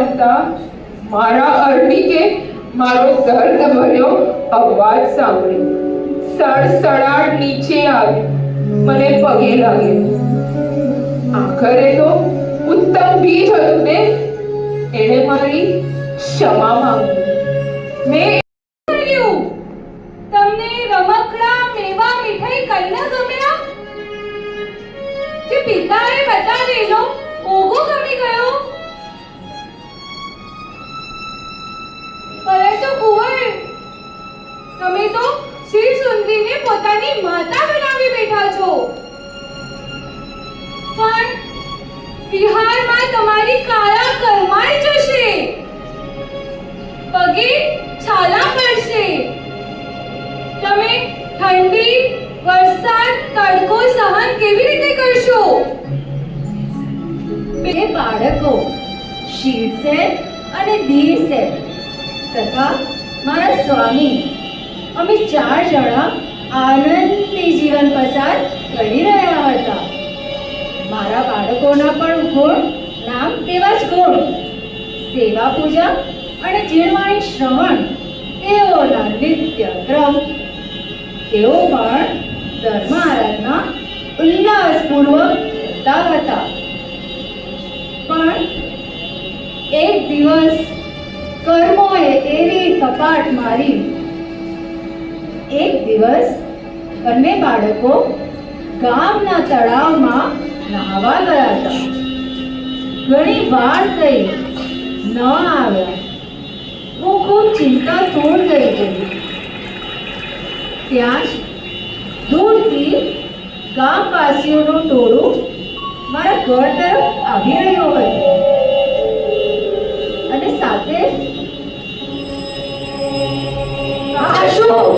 આવતા મારા અર્ણિકે મારો દર્દ ભર્યો અવાજ સાંભળ્યો. સડસડાટ નીચે આવી મને પગે લાગ્યો. આખરે તો ઉત્તમ બીજ હતું ને, એણે મારી ક્ષમા માંગી. મેં તમને રમકડા મેવા મીઠાઈ કઈ ના ગમ્યા કે પિતાએ બતાવેલો ઓગો ગમી ગયો? પરંતુ કુંવર, તમે તો શ્રી સુંદરીને પોતાની માતા બનાવી બેઠા છો. પણ વિહારમાં તમારી કાળા કરમાઈ જશે, પગે છાલા પડશે. તમે ઠંડી, વરસાદ, તડકો સહન કેવી રીતે કરશો? બે બાળકો શિરસેન અને ધીરસેન તથા મારા સ્વામી, અમે 4 જણા આનંદથી જીવન પસાર કરી રહ્યા હતા. મારા બાળકોના પણ ગુણ નામ તેવા જ ગુણ. સેવા પૂજા અને જીણવાણી શ્રવણ તેઓના નિત્ય ક્રમ. તેઓ પણ ધર્મ આરાધના ઉલ્લાસપૂર્વક કરતા હતા. પણ એક દિવસ કર્મોએ એવી કપાટ મારી. એક દિવસ બંને બાળકો ગામના તળાવમાં નહાવા ગયા હતા. ઘણી વાર થઈ ન આવ્યા. હું ખૂબ ચિંતાતુર થઈ ગઈ. ત્યાં જ દૂરથી ગામવાસીઓનું ટોળું મારા ઘર તરફ આવી રહ્યું હતું અને સાથે આ શું?